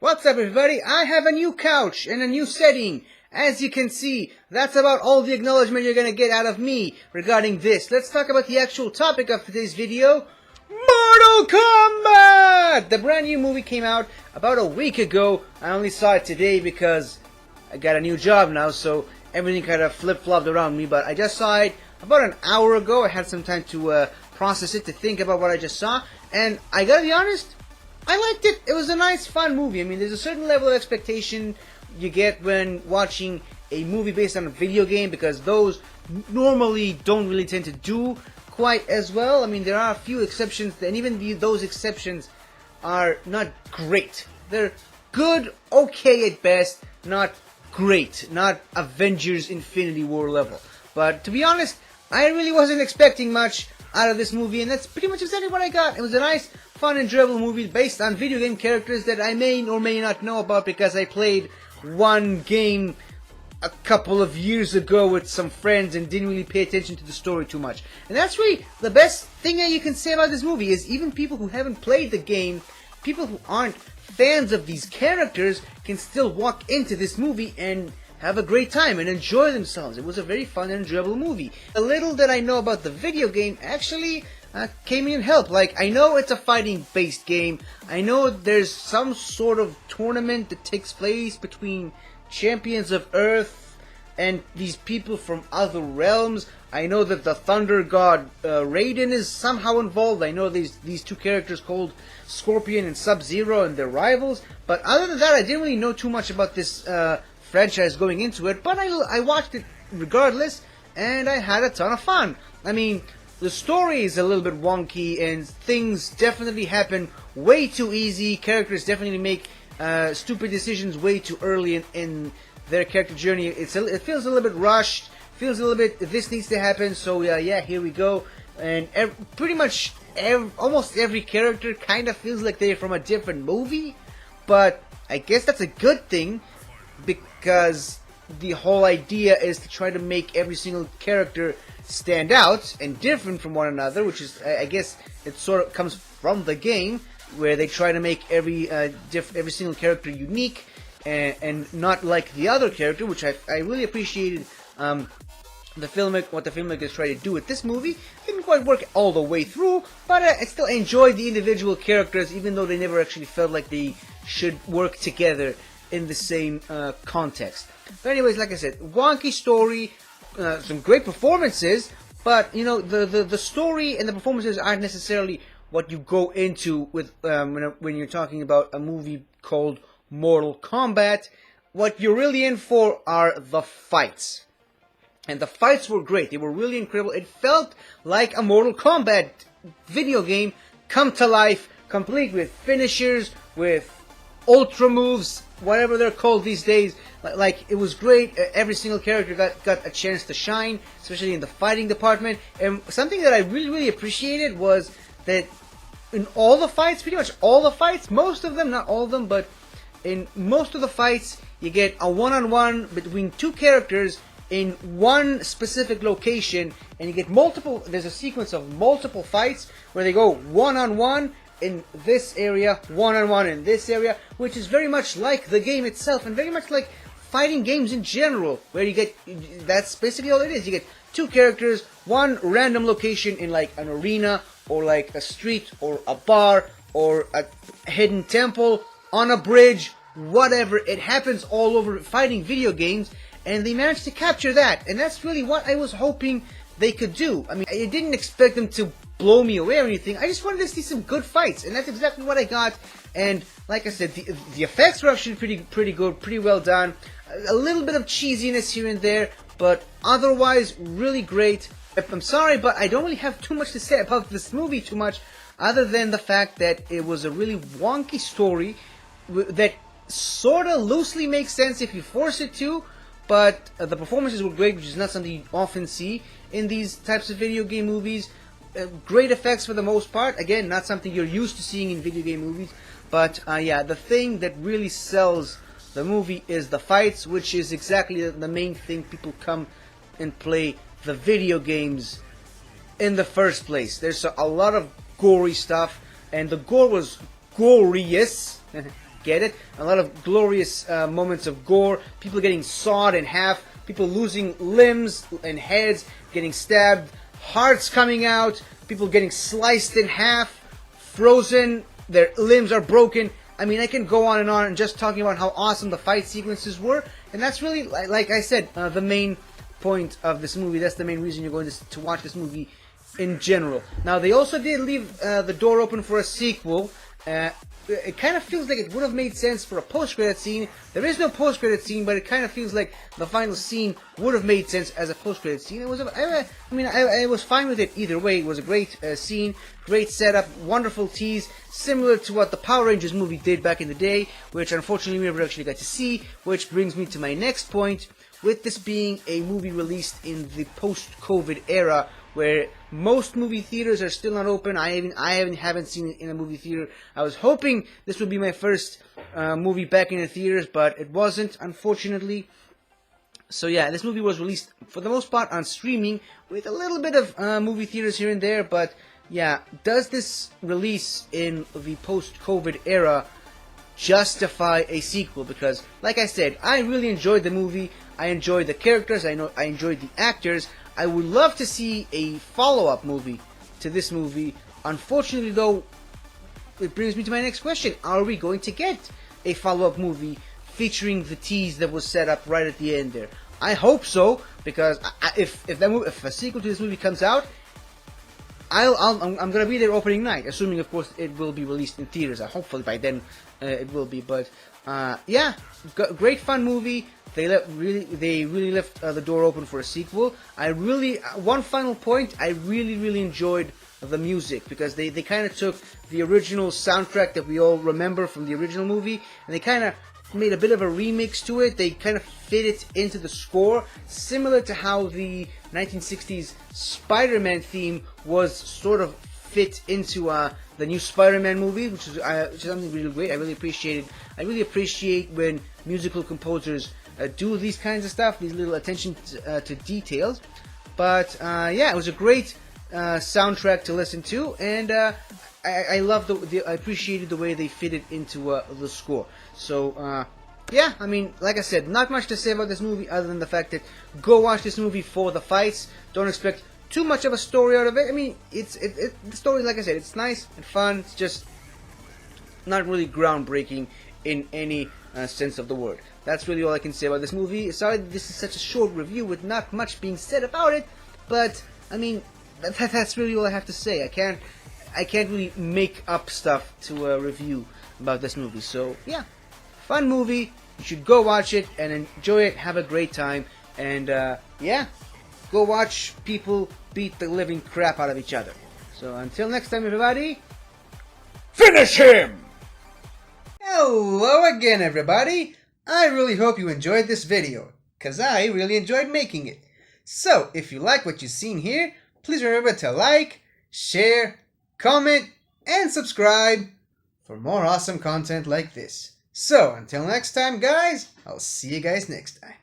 What's up, everybody? I have a new couch and a new setting. As you can see, that's about all the acknowledgement you're gonna get out of me regarding this. Let's talk about the actual topic of today's video. Mortal Kombat! The brand new movie came out about a week ago. I only saw it today because I got a new job now, so everything kind of flip-flopped around me. But I just saw it about an hour ago. I had some time to process it, to think about what I just saw. And I gotta be honest, I liked it. It was a nice, fun movie. I mean, there's a certain level of expectation you get when watching a movie based on a video game, because those normally don't really tend to do quite as well. I mean, there are a few exceptions, and even those exceptions are not great. They're good, okay at best, not great, not Avengers Infinity War level. But to be honest, I really wasn't expecting much out of this movie, and that's pretty much exactly what I got. It was a nice, fun, enjoyable movie based on video game characters that I may or may not know about because I played one game a couple of years ago with some friends and didn't really pay attention to the story too much. And that's really the best thing that you can say about this movie, is even people who haven't played the game, people who aren't fans of these characters, can still walk into this movie and have a great time and enjoy themselves. It was a very fun and enjoyable movie. The little that I know about the video game actually came in help. Like, I know it's a fighting-based game. I know there's some sort of tournament that takes place between champions of Earth and these people from other realms. I know that the Thunder God Raiden is somehow involved. I know these two characters called Scorpion and Sub-Zero, and they're rivals. But other than that, I didn't really know too much about this franchise going into it. But I watched it regardless, and I had a ton of fun. I mean, the story is a little bit wonky, and things definitely happen way too easy. Characters definitely make stupid decisions way too early in their character journey. It feels a little bit rushed. Feels a little bit, this needs to happen, so yeah, here we go. And pretty much almost every character kind of feels like they're from a different movie. But I guess that's a good thing, because the whole idea is to try to make every single character stand out and different from one another, which is, I guess, it sort of comes from the game, where they try to make every single character unique and not like the other character, which I really appreciated. What the filmmakers tried to do with this movie didn't quite work all the way through, but I still enjoyed the individual characters, even though they never actually felt like they should work together in the same context. But anyways, like I said, wonky story, some great performances, but you know, the story and the performances aren't necessarily what you go into with when you're talking about a movie called Mortal Kombat. What you're really in for are the fights. And the fights were great. They were really incredible. It felt like a Mortal Kombat video game come to life, complete with finishers, with ultra moves, whatever they're called these days. Like, it was great. Every single character got a chance to shine, especially in the fighting department. And something that I really appreciated was that in all the fights, pretty much all the fights, most of them, not all of them, but in most of the fights, you get a one-on-one between two characters in one specific location, and you get multiple. There's a sequence of multiple fights where they go one-on-one in this area, one-on-one in this area, which is very much like the game itself, and very much like fighting games in general, where you get, that's basically all it is. You get two characters, one random location in like an arena, or like a street, or a bar, or a hidden temple, on a bridge, whatever. It happens all over fighting video games, and they managed to capture that, and that's really what I was hoping they could do. I mean, I didn't expect them to blow me away or anything. I just wanted to see some good fights, and that's exactly what I got. And like I said, the effects were actually pretty good, pretty well done. A little bit of cheesiness here and there, but otherwise really great. I'm sorry, but I don't really have too much to say about this movie too much, other than the fact that it was a really wonky story that sort of loosely makes sense if you force it to. But the performances were great, which is not something you often see in these types of video game movies. Great effects for the most part. Again, not something you're used to seeing in video game movies. But yeah, the thing that really sells the movie is the fights, which is exactly the main thing people come and play the video games in the first place. There's a lot of gory stuff, and the gore was glorious. get it. A lot of glorious moments of gore, people getting sawed in half, people losing limbs and heads, getting stabbed, hearts coming out, people getting sliced in half, frozen, their limbs are broken. I mean, I can go on and just talking about how awesome the fight sequences were, and that's really, like I said, the main point of this movie. That's the main reason you're going to watch this movie in general. Now, they also did leave the door open for a sequel. It kind of feels like it would have made sense for a post-credit scene. There is no post-credit scene, but it kind of feels like the final scene would have made sense as a post-credit scene. I was fine with it either way. It was a great scene, great setup, wonderful tease, similar to what the Power Rangers movie did back in the day, which unfortunately we never actually got to see, which brings me to my next point. With this being a movie released in the post-COVID era, where most movie theaters are still not open. I haven't seen it in a movie theater. I was hoping this would be my first movie back in the theaters, but it wasn't, unfortunately. So yeah, this movie was released for the most part on streaming, with a little bit of movie theaters here and there. But yeah, does this release in the post-COVID era justify a sequel? Because, like I said, I really enjoyed the movie. I enjoyed the characters. I enjoyed the actors. I would love to see a follow-up movie to this movie. Unfortunately, though, it brings me to my next question. Are we going to get a follow-up movie featuring the tease that was set up right at the end there? I hope so, because if a sequel to this movie comes out, I'm gonna be there opening night, assuming, of course, it will be released in theaters. Hopefully by then it will be. But yeah, great fun movie. They really left the door open for a sequel. One final point, I really enjoyed the music, because they kind of took the original soundtrack that we all remember from the original movie, and they kind of made a bit of a remix to it. They kind of fit it into the score, similar to how the 1960s Spider-Man theme was sort of fit into the new Spider-Man movie, which is something really great. I really appreciate when musical composers do these kinds of stuff, these little attention to details. But yeah, it was a great soundtrack to listen to, and I loved I appreciated the way they fitted into the score. So yeah, I mean, like I said, not much to say about this movie other than the fact that go watch this movie for the fights. Don't expect too much of a story out of it. I mean, the story, like I said, it's nice and fun. It's just not really groundbreaking in any sense of the word. That's really all I can say about this movie. Sorry that this is such a short review with not much being said about it, but I mean, that's really all I have to say. I can't really make up stuff to review about this movie. So yeah, fun movie. You should go watch it and enjoy it. Have a great time. And yeah, go watch people beat the living crap out of each other. So until next time, everybody, finish him! Hello again, everybody. I really hope you enjoyed this video, because I really enjoyed making it. So if you like what you've seen here, please remember to like, share, comment, and subscribe for more awesome content like this. So until next time, guys, I'll see you guys next time.